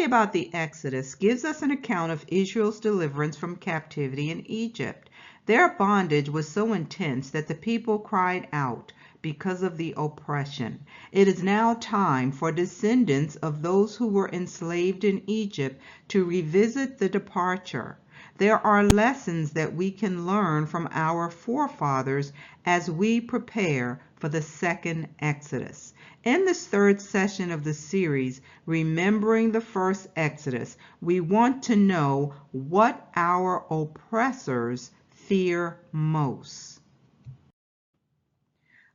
about the Exodus gives us an account of Israel's deliverance from captivity in Egypt. Their bondage was so intense that the people cried out because of the oppression. It is now time for descendants of those who were enslaved in Egypt to revisit the departure. There are lessons that we can learn from our forefathers as we prepare for the second Exodus. In this third session of the series, Remembering the First Exodus, we want to know what our oppressors fear most.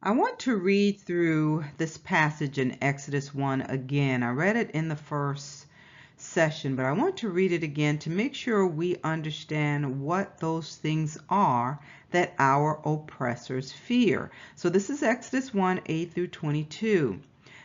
I want to read through this passage in Exodus 1 again. I read it in the first session, but I want to read it again to make sure we understand what those things are that our oppressors fear. So this is Exodus 1, 8 through 22.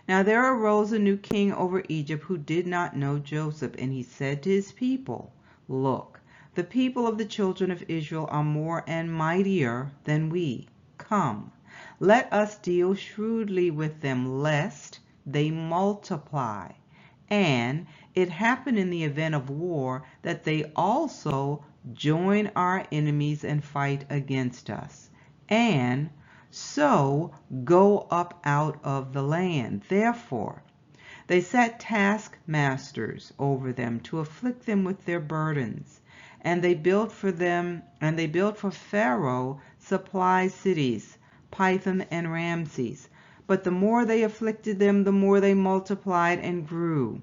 Now there arose a new king over Egypt who did not know Joseph, and he said to his people, "Look, the people of the children of Israel are more and mightier than we. Come, let us deal shrewdly with them, lest they multiply. And it happen in the event of war that they also join our enemies and fight against us, and so go up out of the land. Therefore they set taskmasters over them to afflict them with their burdens. And they built for Pharaoh supply cities, Pithom and Ramses. But the more they afflicted them, the more they multiplied and grew.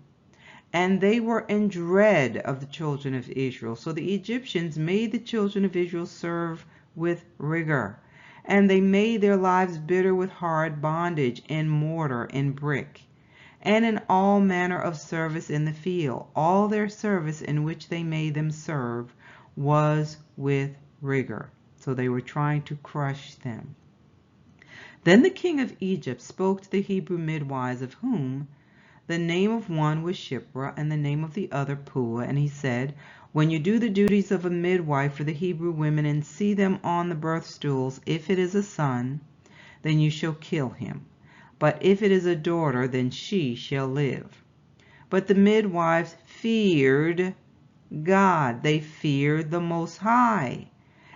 And they were in dread of the children of Israel. So the Egyptians made the children of Israel serve with rigor. And they made their lives bitter with hard bondage in mortar and brick, and in all manner of service in the field. All their service in which they made them serve was with rigor. So they were trying to crush them. Then the king of Egypt spoke to the Hebrew midwives, of whom the name of one was Shiphrah, and the name of the other Puah. And he said, "When you do the duties of a midwife for the Hebrew women, and see them on the birth stools, if it is a son, then you shall kill him. But if it is a daughter, then she shall live." But the midwives feared God. They feared the Most High,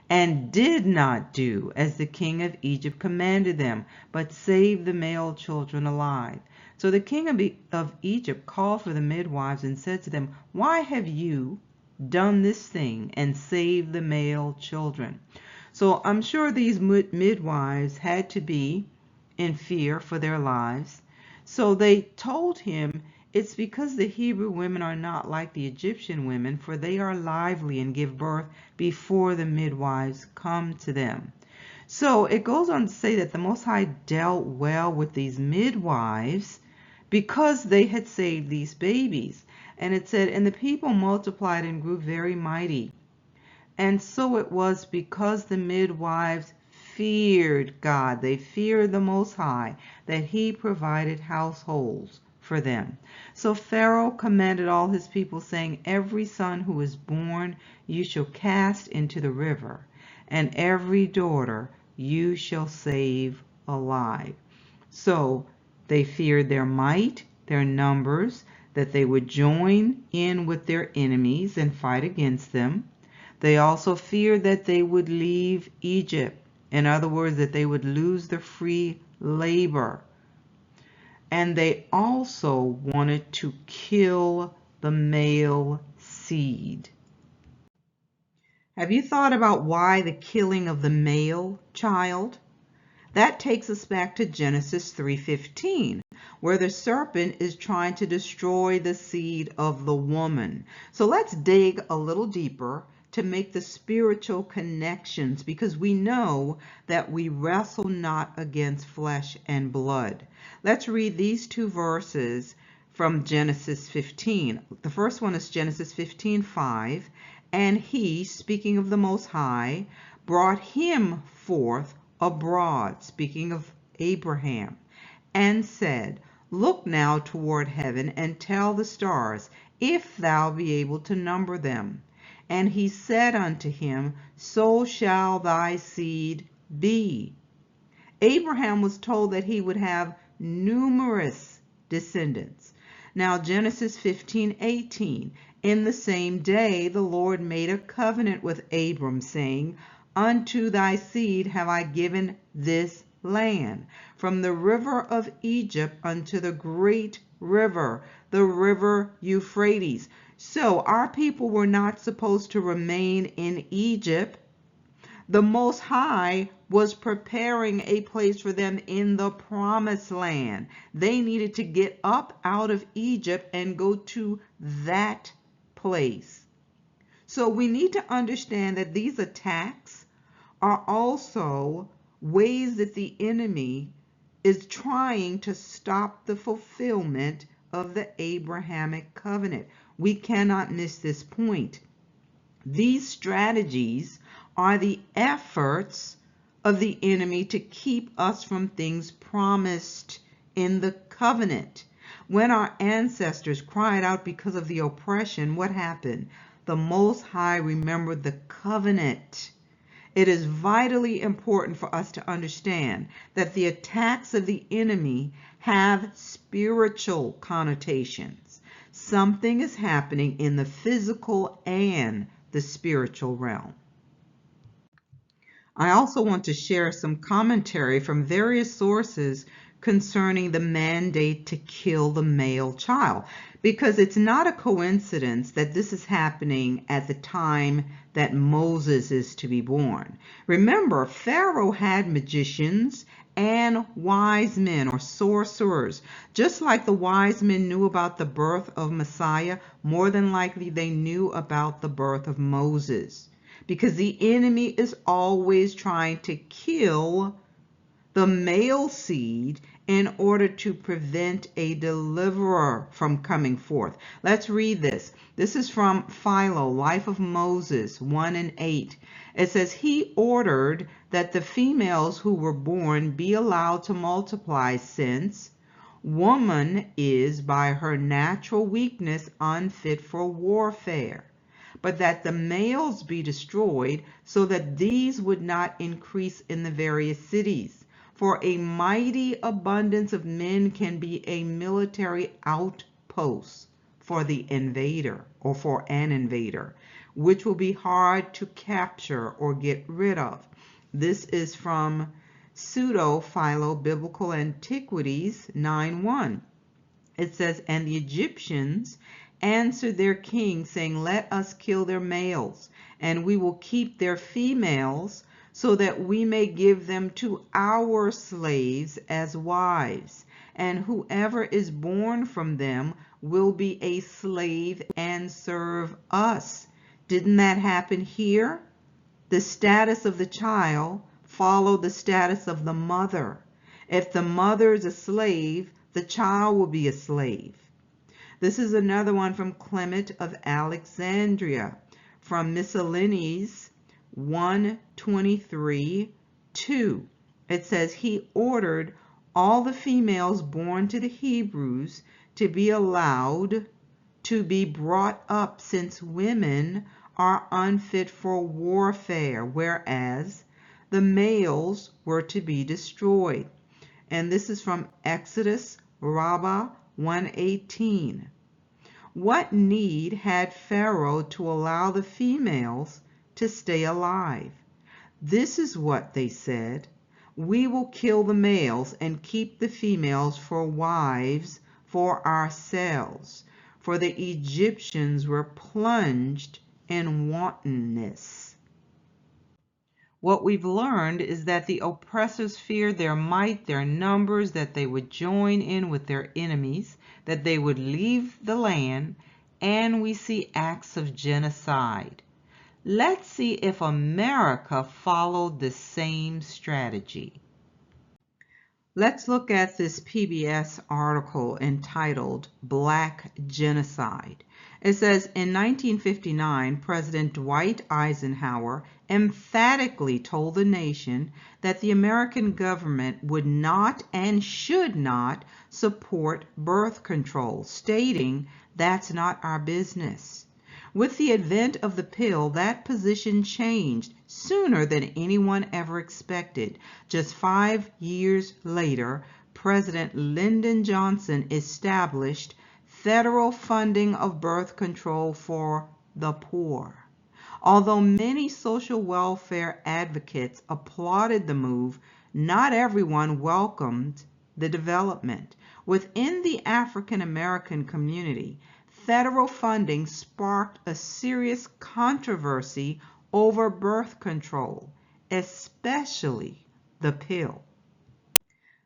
and did not do as the king of Egypt commanded them, but saved the male children alive. So the king of Egypt called for the midwives and said to them, "Why have you done this thing and saved the male children?" So I'm sure these midwives had to be in fear for their lives. So they told him, "It's because the Hebrew women are not like the Egyptian women, for they are lively and give birth before the midwives come to them." So it goes on to say that the Most High dealt well with these midwives because they had saved these babies. And it said, "And the people multiplied and grew very mighty." And so it was because the midwives feared God. They feared the Most High, that He provided households for them. So Pharaoh commanded all his people, saying, "Every son who is born you shall cast into the river, and every daughter you shall save alive." So they feared their might, their numbers, that they would join in with their enemies and fight against them. They also feared that they would leave Egypt. In other words, that they would lose their free labor. And they also wanted to kill the male seed. Have you thought about why the killing of the male child? That takes us back to Genesis 3:15, where the serpent is trying to destroy the seed of the woman. So let's dig a little deeper to make the spiritual connections, because we know that we wrestle not against flesh and blood. Let's read these two verses from Genesis 15. The first one is Genesis 15:5. "And he," speaking of the Most High, "brought him forth abroad," speaking of Abraham, "and said, Look now toward heaven, and tell the stars, if thou be able to number them. And he said unto him, So shall thy seed be." Abraham was told that he would have numerous descendants. Now Genesis 15:18. In the same day the Lord made a covenant with Abram, saying, Unto thy seed have I given this land, from the river of Egypt unto the great river, the river Euphrates. So our people were not supposed to remain in Egypt. The Most High was preparing a place for them in the promised land. They needed to get up out of Egypt and go to that place. So we need to understand that these attacks are also ways that the enemy is trying to stop the fulfillment of the Abrahamic covenant. We cannot miss this point. These strategies are the efforts of the enemy to keep us from things promised in the covenant. When our ancestors cried out because of the oppression, what happened? The Most High remembered the covenant. It is vitally important for us to understand that the attacks of the enemy have spiritual connotations. Something is happening in the physical and the spiritual realm. I also want to share some commentary from various sources concerning the mandate to kill the male child, because it's not a coincidence that this is happening at the time that Moses is to be born. Remember, Pharaoh had magicians and wise men or sorcerers. Just like the wise men knew about the birth of Messiah, more than likely they knew about the birth of Moses, because the enemy is always trying to kill the male seed in order to prevent a deliverer from coming forth. Let's read this. This is from Philo, Life of Moses 1:8. It says, He ordered that the females who were born be allowed to multiply, since woman is by her natural weakness unfit for warfare, but that the males be destroyed, so that these would not increase in the various cities. For a mighty abundance of men can be a military outpost for the invader or for an invader, which will be hard to capture or get rid of. This is from Pseudo-Philo Biblical Antiquities 9:1. It says, And the Egyptians answered their king, saying, Let us kill their males, and we will keep their females, so that we may give them to our slaves as wives, and whoever is born from them will be a slave and serve us. Didn't that happen here? The status of the child followed the status of the mother. If the mother is a slave, the child will be a slave. This is another one from Clement of Alexandria, from Miscellanies 1:23-2. It says, He ordered all the females born to the Hebrews to be allowed to be brought up, since women are unfit for warfare, whereas the males were to be destroyed. And this is from Exodus Rabbah 1:18. What need had Pharaoh to allow the females to stay alive? This is what they said, We will kill the males and keep the females for wives for ourselves, for the Egyptians were plunged in wantonness. What we've learned is that the oppressors feared their might, their numbers, that they would join in with their enemies, that they would leave the land, and we see acts of genocide. Let's see if America followed the same strategy. Let's look at this PBS article entitled Black Genocide. It says, in 1959, President Dwight Eisenhower emphatically told the nation that the American government would not and should not support birth control, stating, That's not our business. With the advent of the pill, that position changed sooner than anyone ever expected. Just 5 years later, President Lyndon Johnson established federal funding of birth control for the poor. Although many social welfare advocates applauded the move, not everyone welcomed the development. Within the African American community, federal funding sparked a serious controversy over birth control, especially the pill.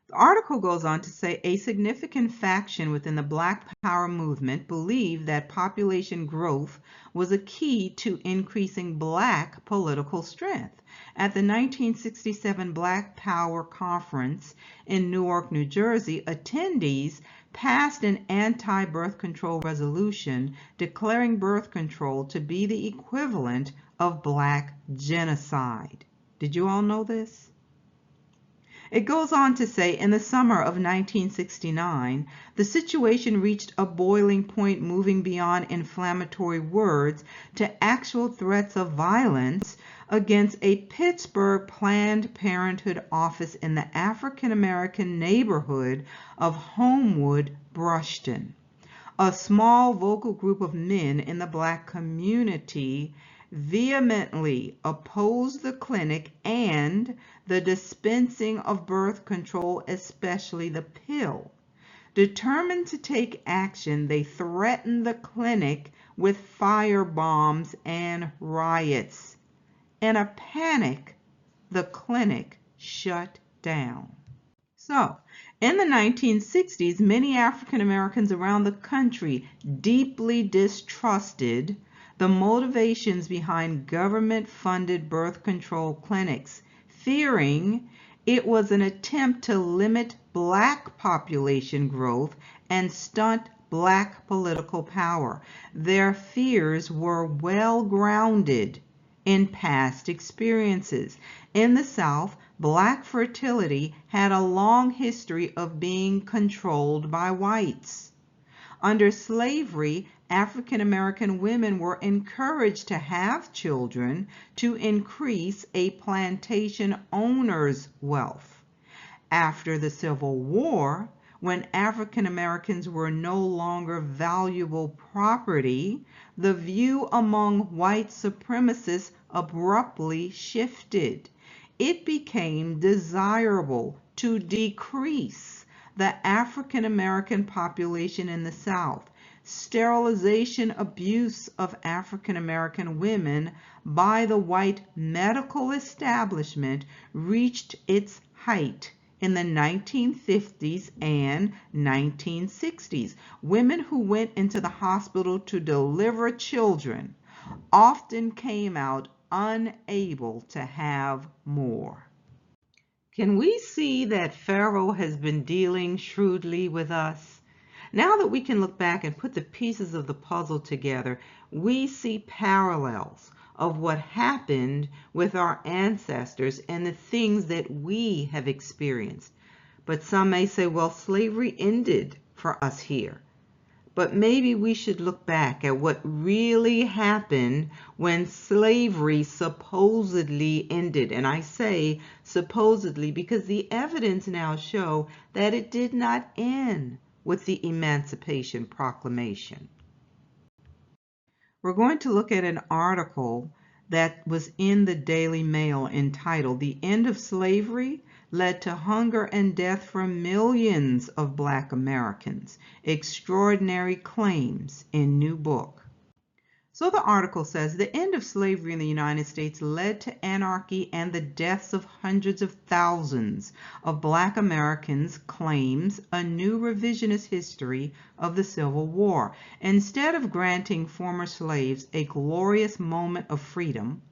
The article goes on to say a significant faction within the Black Power movement believed that population growth was a key to increasing Black political strength. At the 1967 Black Power Conference in Newark, New Jersey, attendees passed an anti-birth control resolution declaring birth control to be the equivalent of Black genocide. Did you all know this? It goes on to say, in the summer of 1969, the situation reached a boiling point, moving beyond inflammatory words to actual threats of violence against a Pittsburgh Planned Parenthood office in the African American neighborhood of Homewood, Brushton. A small vocal group of men in the Black community vehemently opposed the clinic and the dispensing of birth control, especially the pill. Determined to take action, they threatened the clinic with fire bombs and riots. In a panic, the clinic shut down. So, in the 1960s, many African Americans around the country deeply distrusted the motivations behind government-funded birth control clinics, fearing it was an attempt to limit Black population growth and stunt Black political power. Their fears were well grounded in past experiences. In the South, Black fertility had a long history of being controlled by whites. Under slavery, African American women were encouraged to have children to increase a plantation owner's wealth. After the Civil War, when African Americans were no longer valuable property, the view among white supremacists abruptly shifted. It became desirable to decrease the African American population in the South. Sterilization abuse of African American women by the white medical establishment reached its height in the 1950s and 1960s. Women who went into the hospital to deliver children often came out unable to have more. Can we see that Pharaoh has been dealing shrewdly with us? Now that we can look back and put the pieces of the puzzle together, we see parallels of what happened with our ancestors and the things that we have experienced. But some may say, well, slavery ended for us here. But maybe we should look back at what really happened when slavery supposedly ended. And I say supposedly because the evidence now show that it did not end with the Emancipation Proclamation. We're going to look at an article that was in the Daily Mail entitled, "The End of Slavery Led to Hunger and Death for Millions of Black Americans. Extraordinary Claims in New Book." So the article says, the end of slavery in the United States led to anarchy and the deaths of hundreds of thousands of Black Americans, claims a new revisionist history of the Civil War. Instead of granting former slaves a glorious moment of freedom,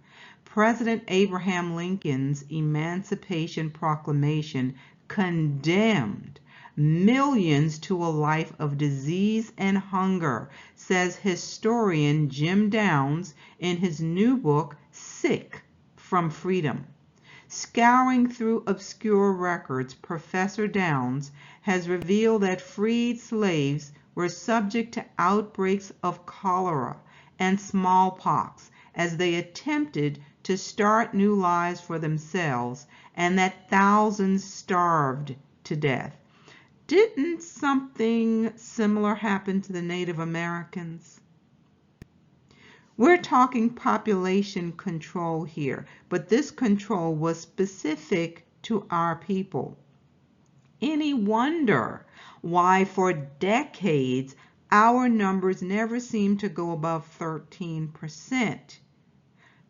President Abraham Lincoln's Emancipation Proclamation condemned millions to a life of disease and hunger, says historian Jim Downs in his new book, Sick from Freedom. Scouring through obscure records, Professor Downs has revealed that freed slaves were subject to outbreaks of cholera and smallpox as they attempted to start new lives for themselves, and that thousands starved to death. Didn't something similar happen to the Native Americans? We're talking population control here, but this control was specific to our people. Any wonder why for decades our numbers never seemed to go above 13%?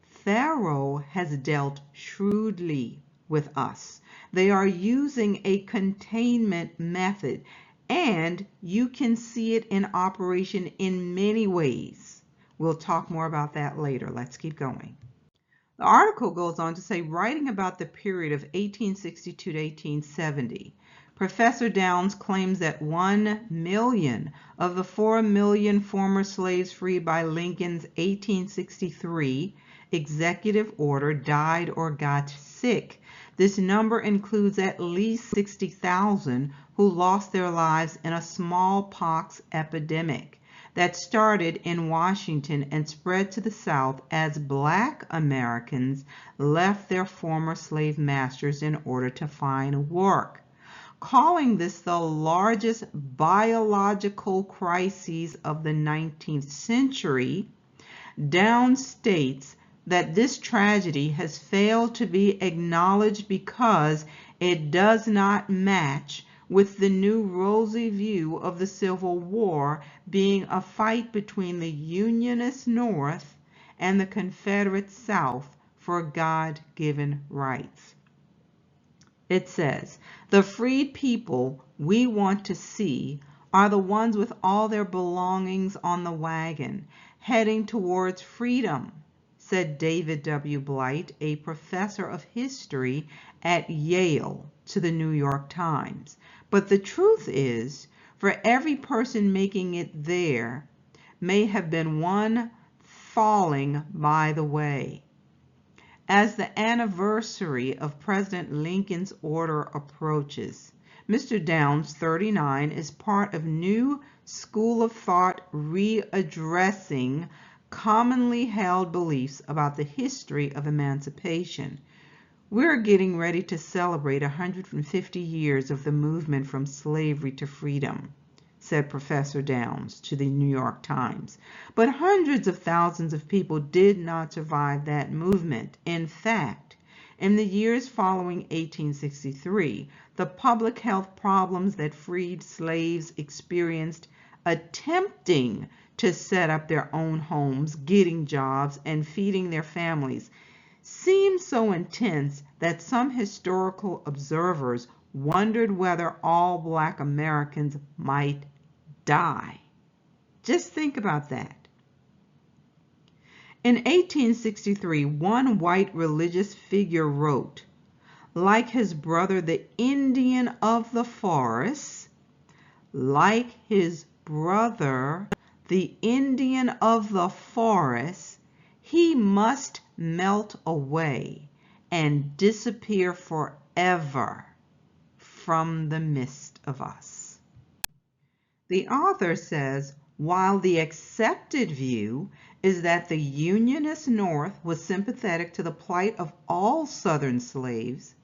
Pharaoh has dealt shrewdly with us. They are using a containment method, and you can see it in operation in many ways. We'll talk more about that later. Let's keep going. The article goes on to say, writing about the period of 1862 to 1870, Professor Downs claims that 1 million of the 4 million former slaves freed by Lincoln's 1863 executive order died or got sick. This number includes at least 60,000 who lost their lives in a smallpox epidemic that started in Washington and spread to the South as Black Americans left their former slave masters in order to find work. Calling this the largest biological crisis of the 19th century, Downs states that this tragedy has failed to be acknowledged because it does not match with the new rosy view of the Civil War being a fight between the Unionist North and the Confederate South for God-given rights. It says, the freed people we want to see are the ones with all their belongings on the wagon, heading towards freedom, said David W. Blight, a professor of history at Yale, to the New York Times. But the truth is, for every person making it there may have been one falling by the way. As the anniversary of President Lincoln's order approaches, Mr. Downs, 39, is part of new school of thought readdressing commonly held beliefs about the history of emancipation. We're getting ready to celebrate 150 years of the movement from slavery to freedom, said Professor Downs to the New York Times. But hundreds of thousands of people did not survive that movement. In fact, in the years following 1863, the public health problems that freed slaves experienced attempting to set up their own homes, getting jobs, and feeding their families seemed so intense that some historical observers wondered whether all Black Americans might die. Just think about that. In 1863, one white religious figure wrote, like his brother the Indian of the forest, like his brother the Indian of the forest, he must melt away and disappear forever from the midst of us. The author says, while the accepted view is that the Unionist North was sympathetic to the plight of all Southern slaves,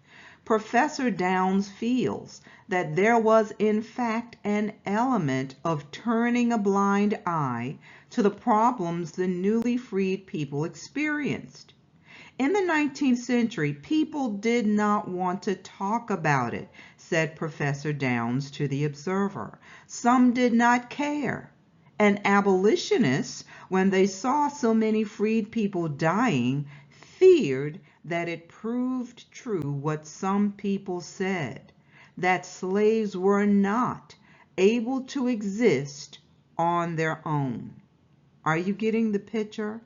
Professor Downs feels that there was in fact an element of turning a blind eye to the problems the newly freed people experienced. In the 19th century, people did not want to talk about it, said Professor Downs to The Observer. Some did not care. And abolitionists, when they saw so many freed people dying, feared that it proved true what some people said, that slaves were not able to exist on their own. Are you getting the picture?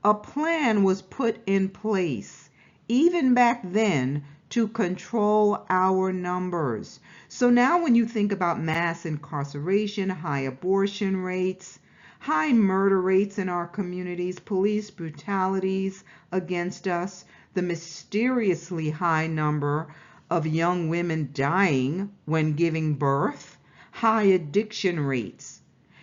A plan was put in place, even back then, to control our numbers. So now when you think about mass incarceration, high abortion rates, high murder rates in our communities, police brutalities against us, the mysteriously high number of young women dying when giving birth, high addiction rates,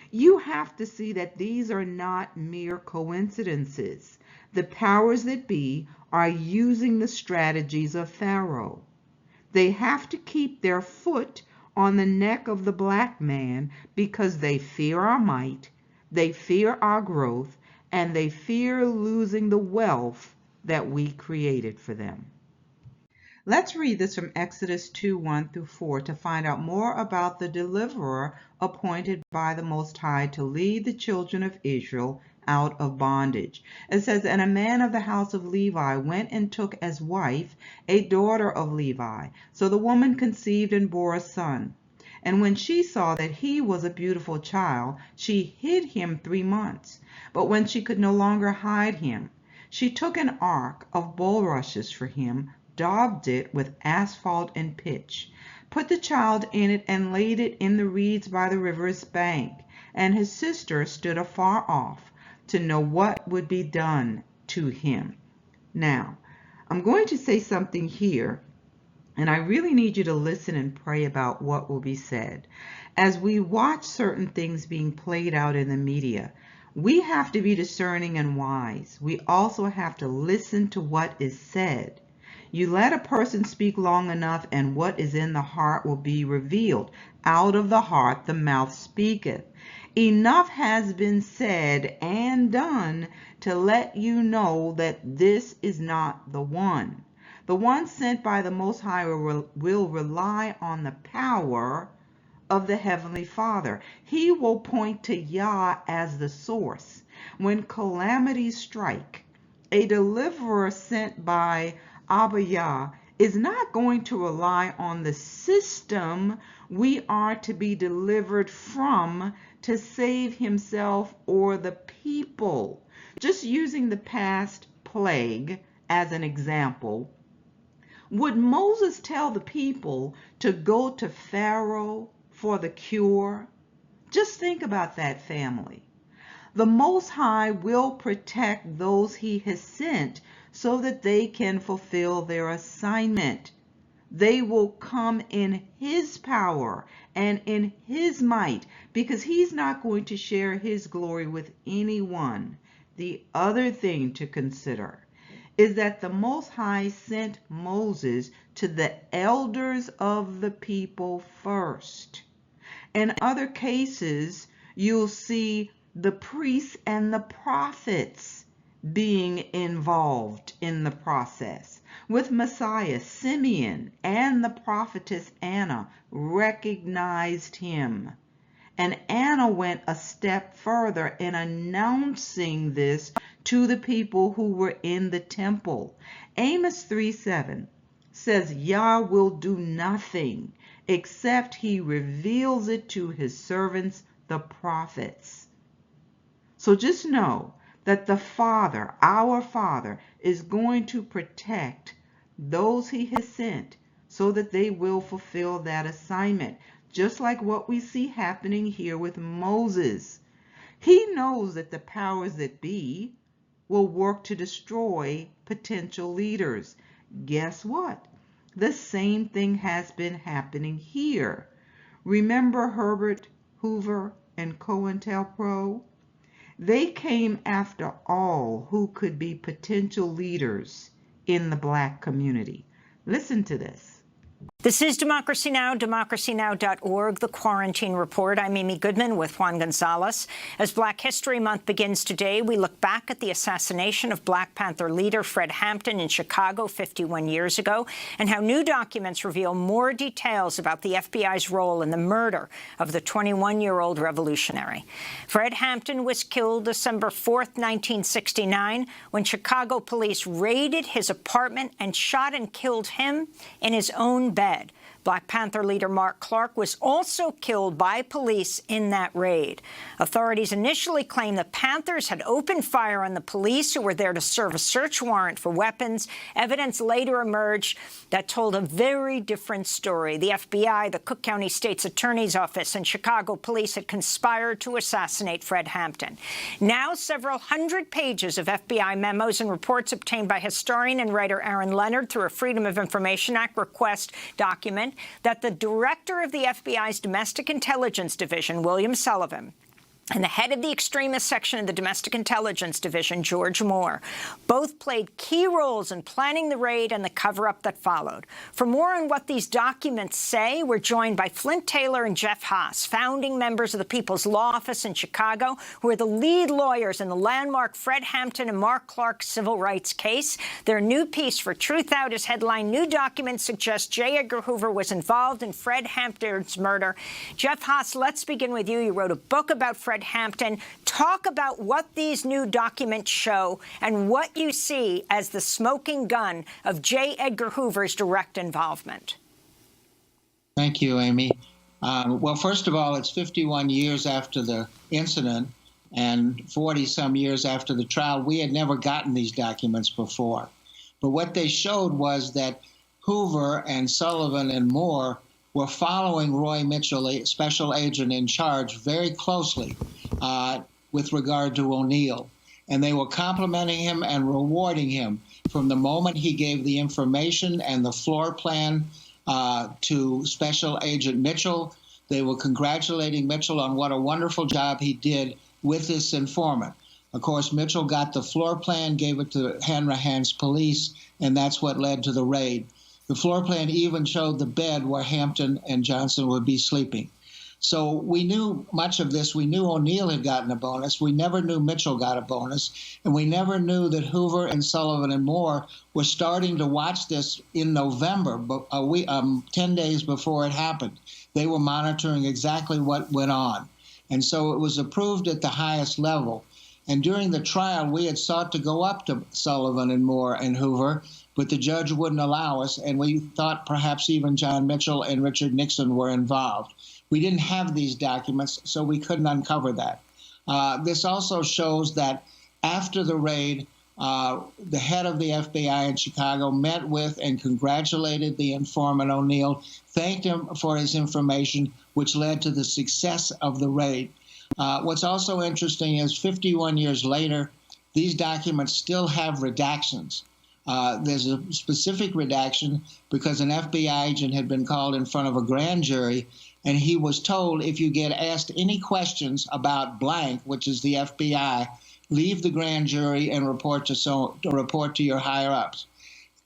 you have to see that these are not mere coincidences. The powers that be are using the strategies of Pharaoh. They have to keep their foot on the neck of the black man because they fear our might, they fear our growth, and they fear losing the wealth that we created for them. Let's read this from Exodus 2:1-4 to find out more about the deliverer appointed by the Most High to lead the children of Israel out of bondage. It says, "And a man of the house of Levi went and took as wife a daughter of Levi. So the woman conceived and bore a son. And when she saw that he was a beautiful child, she hid him 3 months. But when she could no longer hide him, she took an ark of bulrushes for him, daubed it with asphalt and pitch, put the child in it, and laid it in the reeds by the river's bank. And his sister stood afar off to know what would be done to him." Now, I'm going to say something here, and I really need you to listen and pray about what will be said. As we watch certain things being played out in the media, we have to be discerning and wise. We also have to listen to what is said. You let a person speak long enough, and what is in the heart will be revealed. Out of the heart the mouth speaketh. Enough has been said and done to let you know that this is not the one. The one sent by the Most High will rely on the power of the Heavenly Father. He will point to Yah as the source. When calamities strike, a deliverer sent by Abba Yah is not going to rely on the system we are to be delivered from to save himself or the people. Just using the past plague as an example, would Moses tell the people to go to Pharaoh for the cure? Just think about that, family. The Most High will protect those he has sent so that they can fulfill their assignment. They will come in his power and in his might, because he's not going to share his glory with anyone. The other thing to consider is that the Most High sent Moses to the elders of the people first. In other cases, you'll see the priests and the prophets being involved in the process. With Messiah, Simeon and the prophetess Anna recognized him. And Anna went a step further in announcing this to the people who were in the temple. Amos 3:7 says, "Yah will do nothing except he reveals it to his servants, the prophets." So just know that the Father, our Father, is going to protect those he has sent so that they will fulfill that assignment. Just like what we see happening here with Moses. He knows that the powers that be will work to destroy potential leaders. Guess what? The same thing has been happening here. Remember Herbert Hoover and COINTELPRO? They came after all who could be potential leaders in the black community. Listen to this. This is Democracy Now!, democracynow.org, The Quarantine Report. I'm Amy Goodman with Juan Gonzalez. As Black History Month begins today, we look back at the assassination of Black Panther leader Fred Hampton in Chicago 51 years ago, and how new documents reveal more details about the FBI's role in the murder of the 21-year-old revolutionary. Fred Hampton was killed December 4th, 1969, when Chicago police raided his apartment and shot and killed him in his own bed. Black Panther leader Mark Clark was also killed by police in that raid. Authorities initially claimed the Panthers had opened fire on the police who were there to serve a search warrant for weapons. Evidence later emerged that told a very different story. The FBI, the Cook County State's Attorney's Office, and Chicago police had conspired to assassinate Fred Hampton. Now, several hundred pages of FBI memos and reports obtained by historian and writer Aaron Leonard through a Freedom of Information Act request document that the director of the FBI's Domestic Intelligence Division, William Sullivan, and the head of the extremist section of the Domestic Intelligence Division, George Moore. Both played key roles in planning the raid and the cover-up that followed. For more on what these documents say, we're joined by Flint Taylor and Jeff Haas, founding members of the People's Law Office in Chicago, who are the lead lawyers in the landmark Fred Hampton and Mark Clark civil rights case. Their new piece for Truth Out is headlined, "New Documents Suggest J. Edgar Hoover Was Involved in Fred Hampton's Murder." Jeff Haas, let's begin with you. You wrote a book about Fred Hampton. Talk about what these new documents show and what you see as the smoking gun of J. Edgar Hoover's direct involvement. Thank you, Amy. Well, first of all, it's 51 years after the incident and 40-some years after the trial. We had never gotten these documents before. But what they showed was that Hoover and Sullivan and Moore were following Roy Mitchell, a special agent in charge, very closely with regard to O'Neill. And they were complimenting him and rewarding him from the moment he gave the information and the floor plan to Special Agent Mitchell. They were congratulating Mitchell on what a wonderful job he did with this informant. Of course, Mitchell got the floor plan, gave it to Hanrahan's police, and that's what led to the raid. The floor plan even showed the bed where Hampton and Johnson would be sleeping. So we knew much of this. We knew O'Neill had gotten a bonus. We never knew Mitchell got a bonus. And we never knew that Hoover and Sullivan and Moore were starting to watch this in November, 10 days before it happened. They were monitoring exactly what went on. And so it was approved at the highest level. And during the trial, we had sought to go up to Sullivan and Moore and Hoover, but the judge wouldn't allow us, and we thought perhaps even John Mitchell and Richard Nixon were involved. We didn't have these documents, so we couldn't uncover that. This also shows that after the raid, the head of the FBI in Chicago met with and congratulated the informant O'Neill, thanked him for his information, which led to the success of the raid. What's also interesting is 51 years later, these documents still have redactions. There's a specific redaction because an FBI agent had been called in front of a grand jury, and he was told, if you get asked any questions about blank, which is the FBI, leave the grand jury and report to your higher-ups.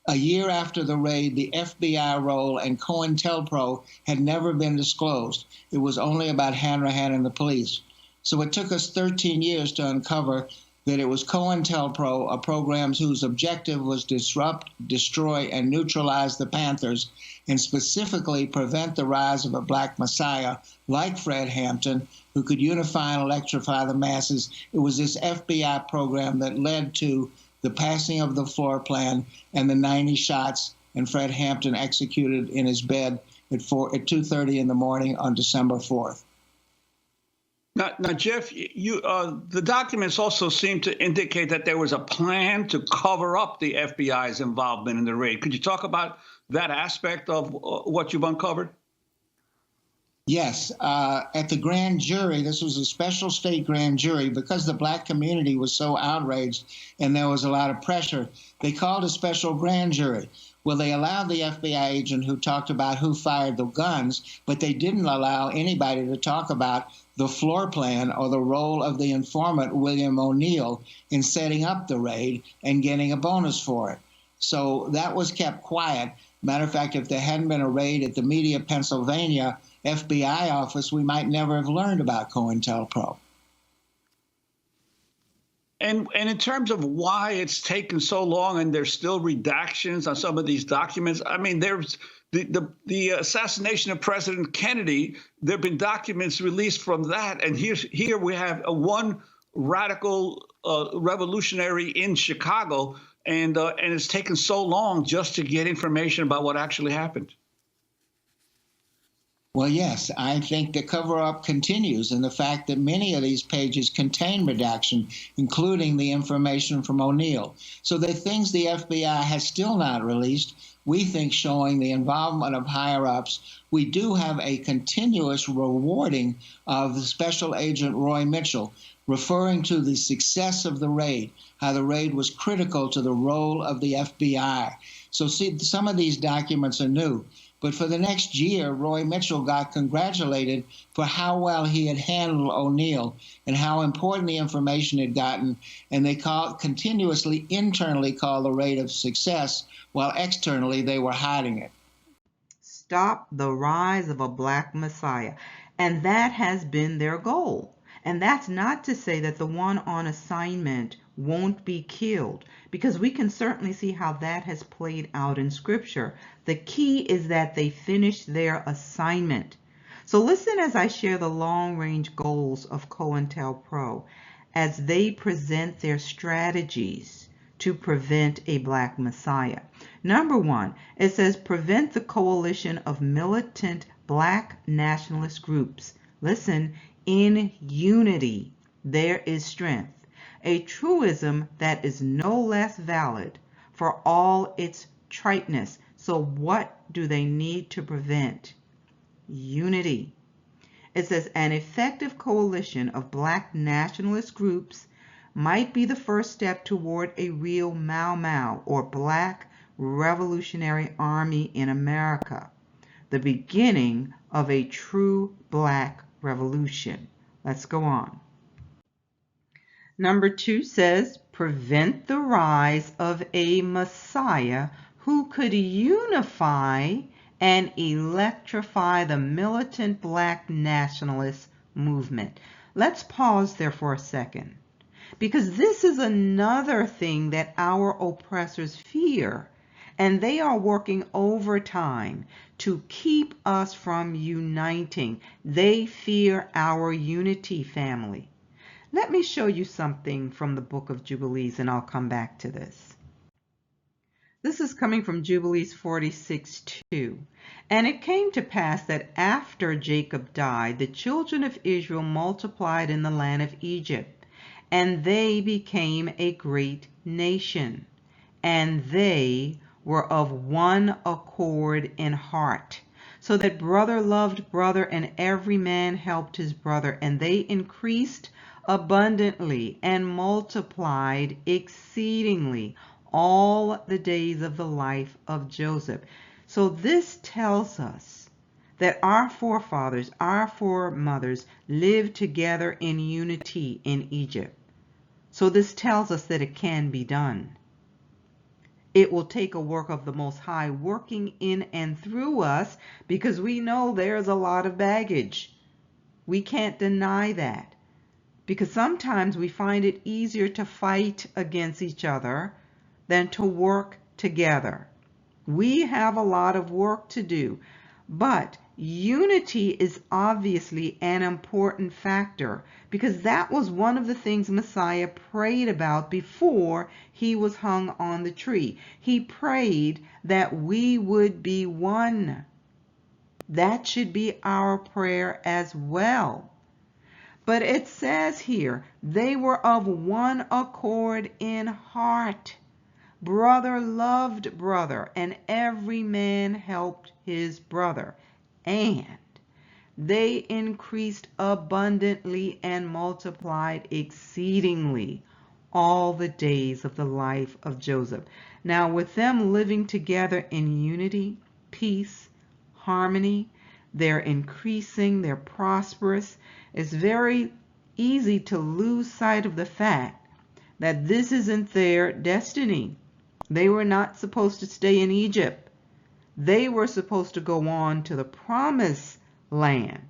A year after the raid, the FBI role and COINTELPRO had never been disclosed. It was only about Hanrahan and the police. So it took us 13 years to uncover that it was COINTELPRO, a program whose objective was disrupt, destroy, and neutralize the Panthers, and specifically prevent the rise of a black messiah like Fred Hampton, who could unify and electrify the masses. It was this FBI program that led to the passing of the floor plan and the 90 shots, and Fred Hampton executed in his bed at 2:30 in the morning on December 4th. Now, Jeff, the documents also seem to indicate that there was a plan to cover up the FBI's involvement in the raid. Could you talk about that aspect of what you've uncovered? Yes. At the grand jury, this was a special state grand jury, because the black community was so outraged and there was a lot of pressure, they called a special grand jury. Well, they allowed the FBI agent who talked about who fired the guns, but they didn't allow anybody to talk about the floor plan or the role of the informant, William O'Neill, in setting up the raid and getting a bonus for it. So that was kept quiet. Matter of fact, if there hadn't been a raid at the Media Pennsylvania FBI office, we might never have learned about COINTELPRO. And in terms of why it's taken so long and there's still redactions on some of these documents, I mean, there's the assassination of President Kennedy. There have been documents released from that. And here we have one radical revolutionary in Chicago, and it's taken so long just to get information about what actually happened. Well, yes, I think the cover-up continues in the fact that many of these pages contain redaction, including the information from O'Neill. So the things the FBI has still not released, we think, showing the involvement of higher-ups. We do have a continuous rewarding of the Special Agent Roy Mitchell, referring to the success of the raid, how the raid was critical to the role of the FBI. So see, some of these documents are new. But for the next year, Roy Mitchell got congratulated for how well he had handled O'Neill and how important the information had gotten. And they continuously internally called the rate of success, while externally they were hiding it. Stop the rise of a black Messiah. And that has been their goal. And that's not to say that the one on assignment won't be killed, because we can certainly see how that has played out in Scripture. The key is that they finish their assignment. So listen as I share the long-range goals of COINTELPRO as they present their strategies to prevent a black Messiah. Number one, it says prevent the coalition of militant black nationalist groups. Listen, in unity there is strength. A truism that is no less valid for all its triteness. So what do they need to prevent? Unity. It says an effective coalition of black nationalist groups might be the first step toward a real Mau Mau or Black Revolutionary Army in America, the beginning of a true black revolution. Let's go on. Number two says, prevent the rise of a Messiah who could unify and electrify the militant black nationalist movement. Let's pause there for a second, because this is another thing that our oppressors fear, and they are working overtime to keep us from uniting. They fear our unity, family. Let me show you something from the book of Jubilees, and I'll come back to this. This is coming from Jubilees 46:2. And it came to pass that after Jacob died, the children of Israel multiplied in the land of Egypt, and they became a great nation, and they were of one accord in heart, so that brother loved brother, and every man helped his brother, and they increased abundantly and multiplied exceedingly all the days of the life of Joseph. So this tells us that our forefathers, our foremothers lived together in unity in Egypt. So this tells us that it can be done. It will take a work of the Most High working in and through us, because we know there's a lot of baggage. We can't deny that, because sometimes we find it easier to fight against each other than to work together. We have a lot of work to do, but unity is obviously an important factor, because that was one of the things Messiah prayed about before he was hung on the tree. He prayed that we would be one. That should be our prayer as well. But it says here, they were of one accord in heart. Brother loved brother, and every man helped his brother. And they increased abundantly and multiplied exceedingly all the days of the life of Joseph. Now, with them living together in unity, peace, harmony, they're increasing, they're prosperous. It's very easy to lose sight of the fact that this isn't their destiny. They were not supposed to stay in Egypt. They were supposed to go on to the promised land.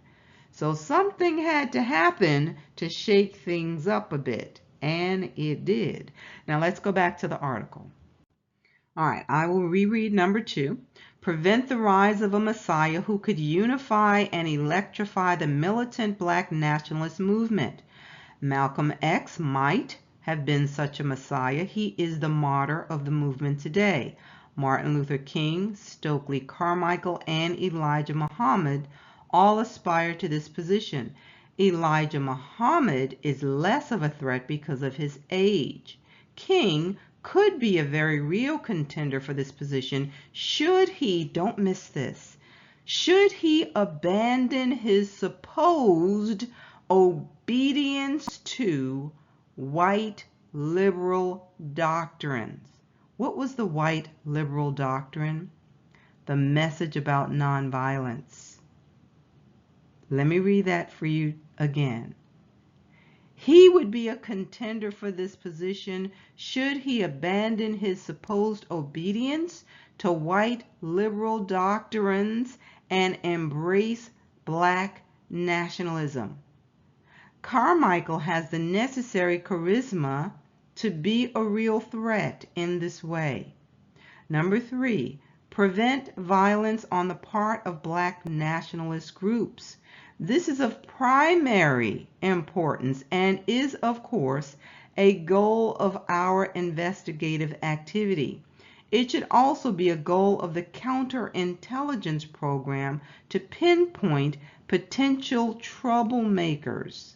So something had to happen to shake things up a bit, and it did. Now let's go back to the article. All right, I will reread number two. Prevent the rise of a Messiah who could unify and electrify the militant black nationalist movement. Malcolm X might have been such a Messiah. He is the martyr of the movement today. Martin Luther King, Stokely Carmichael, and Elijah Muhammad all aspire to this position. Elijah Muhammad is less of a threat because of his age. King could be a very real contender for this position should he, don't miss this, should he abandon his supposed obedience to white liberal doctrines. What was the white liberal doctrine? the message about nonviolence. Let me read that for you again. He would be a contender for this position should he abandon his supposed obedience to white liberal doctrines and embrace black nationalism. Carmichael has the necessary charisma to be a real threat in this way. Number 3, prevent violence on the part of black nationalist groups. This is of primary importance and is, of course, a goal of our investigative activity. It should also be a goal of the counterintelligence program to pinpoint potential troublemakers.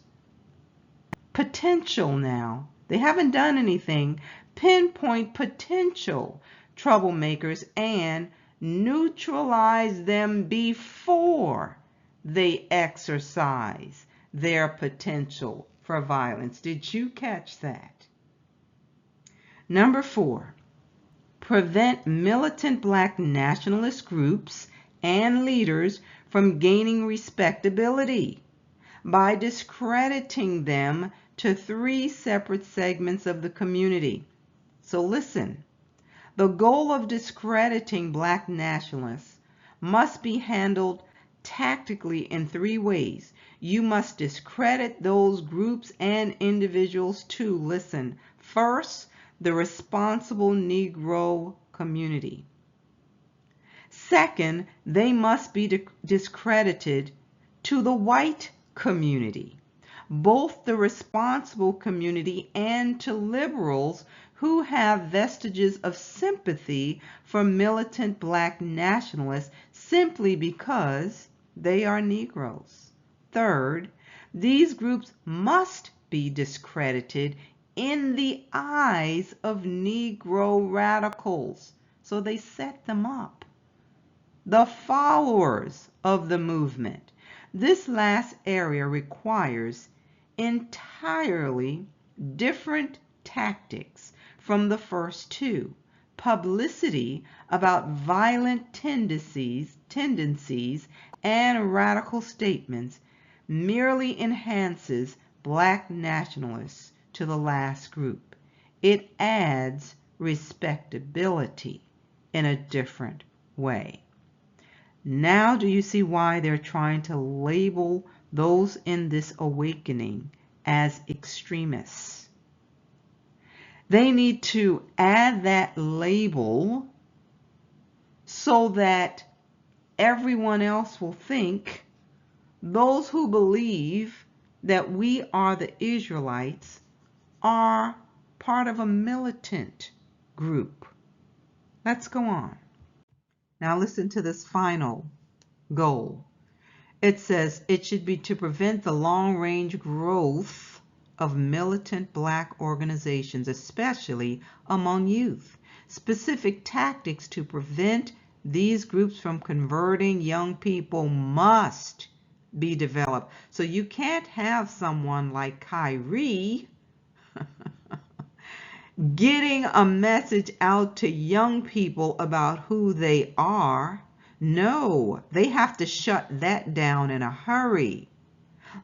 Potential now. They haven't done anything. Pinpoint potential troublemakers and neutralize them before they exercise their potential for violence. Did you catch that? Number 4, prevent militant black nationalist groups and leaders from gaining respectability by discrediting them to 3 separate segments of the community. So listen, the goal of discrediting black nationalists must be handled tactically in 3 ways. You must discredit those groups and individuals too. Listen, first, the responsible Negro community. Second, they must be discredited to the white community, both the responsible community and to liberals who have vestiges of sympathy for militant black nationalists simply because they are Negroes. Third, these groups must be discredited in the eyes of Negro radicals. So they set them up. The followers of the movement. This last area requires entirely different tactics from the first 2. Publicity about violent tendencies and radical statements merely enhances black nationalists to the last group. It adds respectability in a different way. Now do you see why they're trying to label those in this awakening as extremists? They need to add that label so that everyone else will think those who believe that we are the Israelites are part of a militant group. Let's go on. Now listen to this final goal. It says it should be to prevent the long-range growth of militant black organizations, especially among youth. Specific tactics to prevent these groups from converting young people must be developed. So you can't have someone like Kyrie getting a message out to young people about who they are. No, they have to shut that down in a hurry.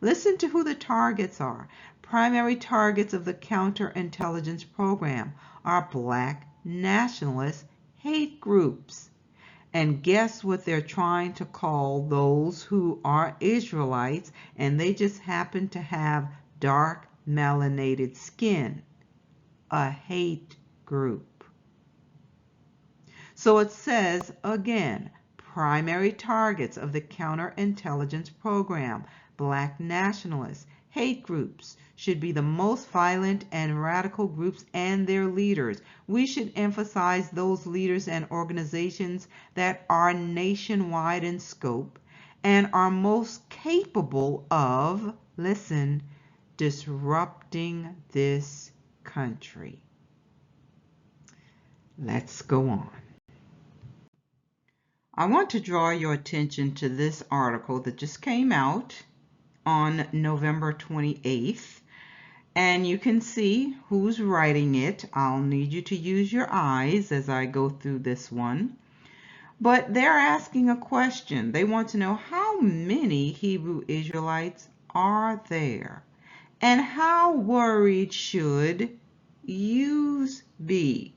Listen to who the targets are. Primary targets of the counterintelligence program are black nationalist hate groups. And guess what they're trying to call those who are Israelites and they just happen to have dark melanated skin? A hate group. So it says again, primary targets of the counterintelligence program, black nationalists, hate groups should be the most violent and radical groups and their leaders. We should emphasize those leaders and organizations that are nationwide in scope and are most capable of, listen, disrupting this country. Let's go on. I want to draw your attention to this article that just came out on November 28th, and you can see who's writing it. I'll need you to use your eyes as I go through this one. But they're asking a question. They want to know how many Hebrew Israelites are there and how worried should you be?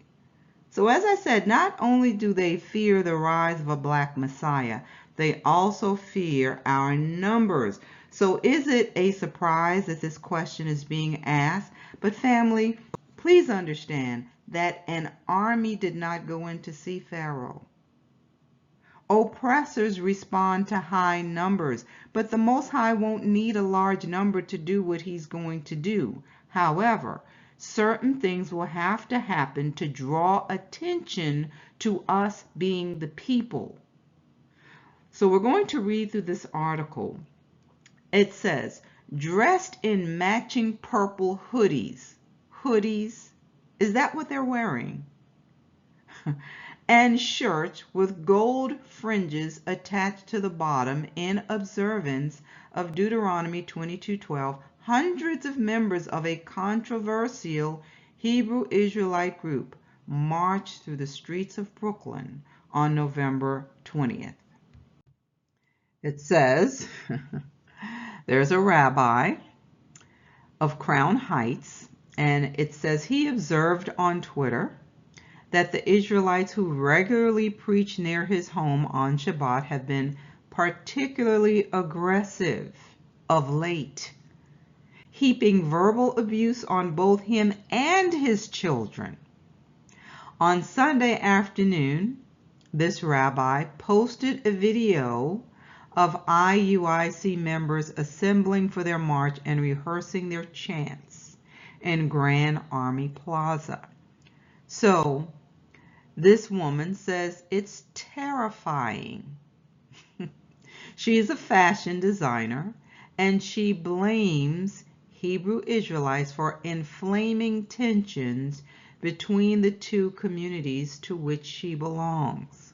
So as I said, not only do they fear the rise of a black Messiah, they also fear our numbers. So is it a surprise that this question is being asked? But family, please understand that an army did not go in to see Pharaoh. Oppressors respond to high numbers, but the Most High won't need a large number to do what he's going to do. However, certain things will have to happen to draw attention to us being the people. So we're going to read through this article. It says, dressed in matching purple hoodies. Hoodies? Is that what they're wearing? And shirts with gold fringes attached to the bottom in observance of Deuteronomy 22:12, hundreds of members of a controversial Hebrew Israelite group marched through the streets of Brooklyn on November 20th. It says, there's a rabbi of Crown Heights, and it says he observed on Twitter that the Israelites who regularly preach near his home on Shabbat have been particularly aggressive of late, heaping verbal abuse on both him and his children. On Sunday afternoon, this rabbi posted a video of IUIC members assembling for their march and rehearsing their chants in Grand Army Plaza. So, this woman says it's terrifying. She is a fashion designer, and she blames Hebrew Israelites for inflaming tensions between the two communities to which she belongs.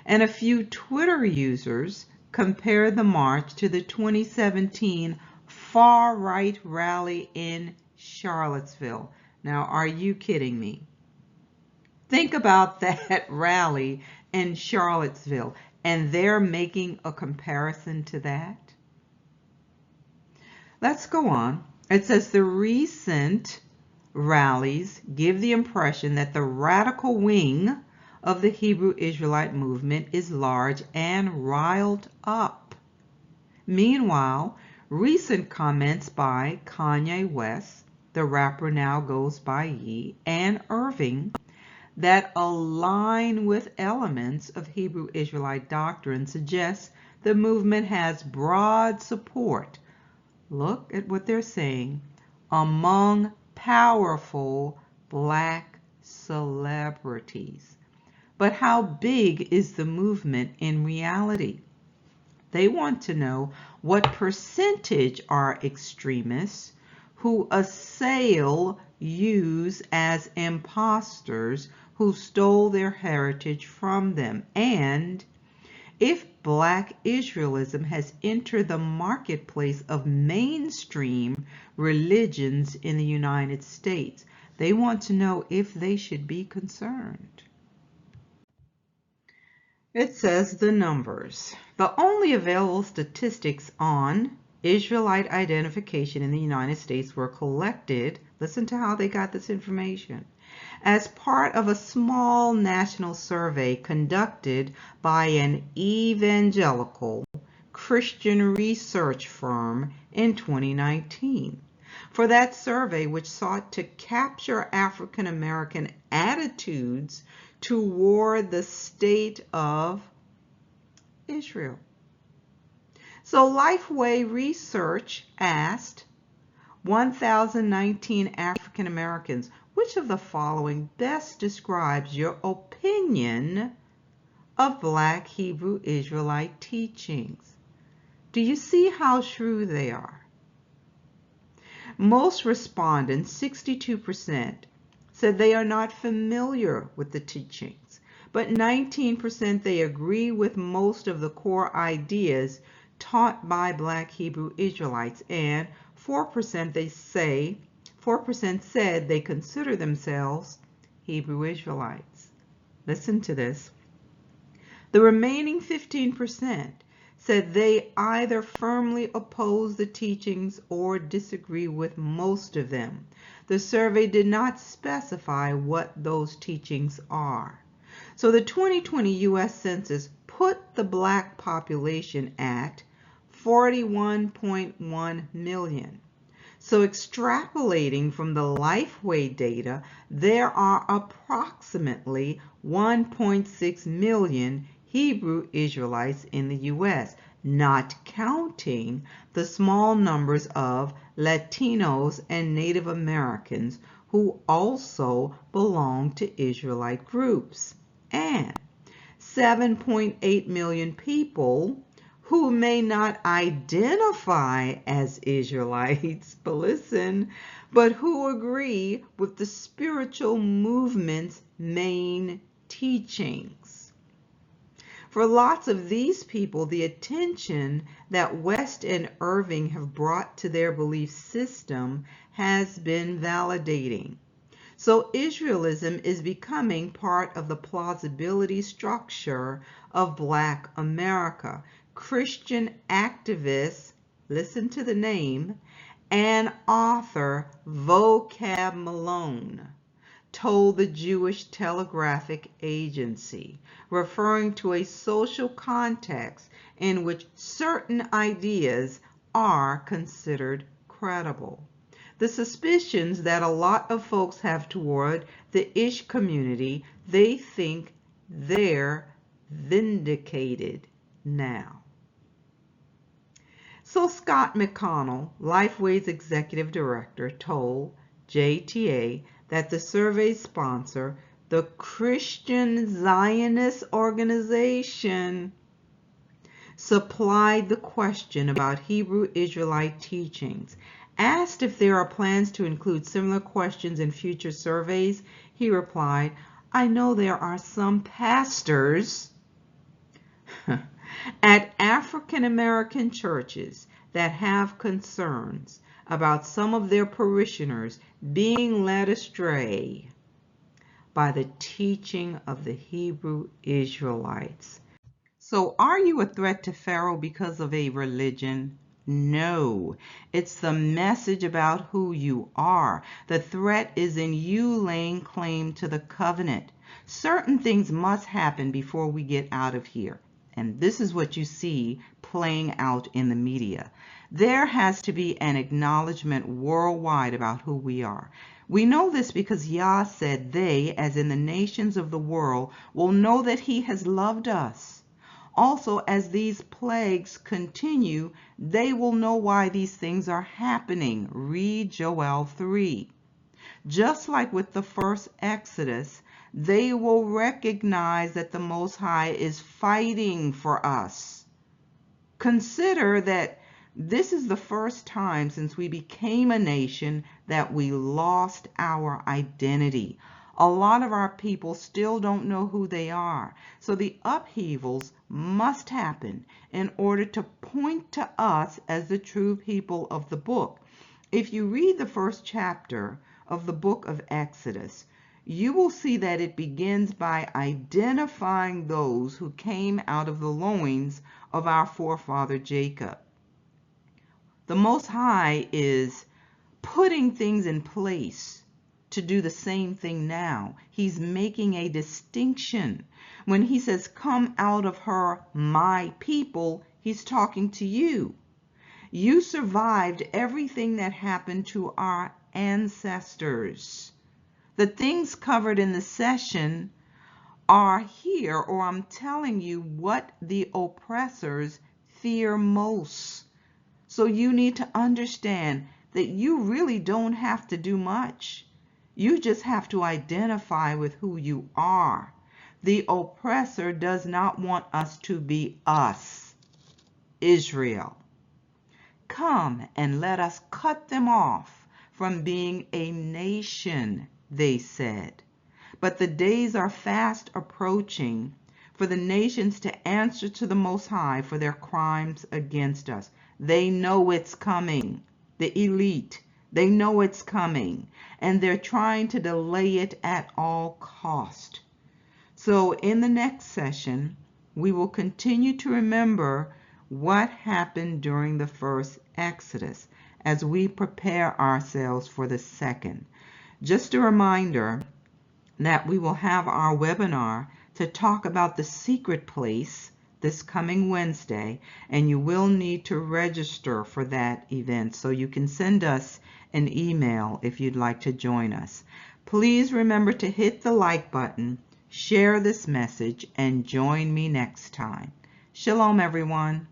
And a few Twitter users compared the march to the 2017 far-right rally in Charlottesville. Now, are you kidding me? Think about that rally in Charlottesville, and they're making a comparison to that. Let's go on. It says the recent rallies give the impression that the radical wing of the Hebrew Israelite movement is large and riled up. Meanwhile, recent comments by Kanye West, the rapper now goes by Ye, and Irving, that align with elements of Hebrew Israelite doctrine suggests the movement has broad support. Look at what they're saying. Among powerful black celebrities. But how big is the movement in reality? They want to know what percentage are extremists who assail Jews as imposters who stole their heritage from them, and if black Israelism has entered the marketplace of mainstream religions in the United States. They want to know if they should be concerned. It says the numbers. The only available statistics on Israelite identification in the United States were collected, listen to how they got this information, as part of a small national survey conducted by an evangelical Christian research firm in 2019. For that survey, which sought to capture African American attitudes toward the state of Israel. So Lifeway Research asked 1,019 African Americans, which of the following best describes your opinion of black Hebrew Israelite teachings? Do you see how shrewd they are? Most respondents, 62%, said they are not familiar with the teachings, but 19% they agree with most of the core ideas taught by black Hebrew Israelites, and 4% said they consider themselves Hebrew Israelites. Listen to this. The remaining 15% said they either firmly oppose the teachings or disagree with most of them. The survey did not specify what those teachings are. So the 2020 U.S. Census put the black population at 41.1 million. So extrapolating from the Lifeway data, there are approximately 1.6 million Hebrew Israelites in the U.S., not counting the small numbers of Latinos and Native Americans who also belong to Israelite groups, and 7.8 million people who may not identify as Israelites, but listen, but who agree with the spiritual movement's main teachings. For lots of these people, the attention that West and Irving have brought to their belief system has been validating. So Israelism is becoming part of the plausibility structure of Black America. Christian activist, listen to the name, and author Vocab Malone told the Jewish Telegraphic Agency, referring to a social context in which certain ideas are considered credible. The suspicions that a lot of folks have toward the Ish community, they think they're vindicated now. So Scott McConnell, Lifeway's executive director, told JTA that the survey's sponsor, the Christian Zionist organization, supplied the question about Hebrew Israelite teachings. Asked if there are plans to include similar questions in future surveys, he replied, "I know there are some pastors at African American churches that have concerns about some of their parishioners being led astray by the teaching of the Hebrew Israelites." So are you a threat to Pharaoh because of a religion? No, it's the message about who you are. The threat is in you laying claim to the covenant. Certain things must happen before we get out of here. And this is what you see playing out in the media. There has to be an acknowledgement worldwide about who we are. We know this because Yah said they, as in the nations of the world, will know that he has loved us. Also, as these plagues continue, they will know why these things are happening. Read Joel 3. Just like with the first Exodus, they will recognize that the Most High is fighting for us. Consider that this is the first time since we became a nation that we lost our identity. A lot of our people still don't know who they are. So the upheavals must happen in order to point to us as the true people of the book. If you read the first chapter of the book of Exodus, you will see that it begins by identifying those who came out of the loins of our forefather Jacob. The Most High is putting things in place to do the same thing now. He's making a distinction. When he says, "Come out of her, my people," he's talking to you. You survived everything that happened to our ancestors. The things covered in the session are here, or I'm telling you what the oppressors fear most. So you need to understand that you really don't have to do much. You just have to identify with who you are. The oppressor does not want us to be us, Israel. Come and let us cut them off from being a nation, they said. But the days are fast approaching for the nations to answer to the Most High for their crimes against us. They know it's coming. The elite, they know it's coming, and they're trying to delay it at all cost. So in the next session, we will continue to remember what happened during the first Exodus as we prepare ourselves for the second. Just a reminder that we will have our webinar to talk about the secret place this coming Wednesday, and you will need to register for that event, so you can send us an email if you'd like to join us. Please remember to hit the like button, share this message, and join me next time. Shalom, everyone.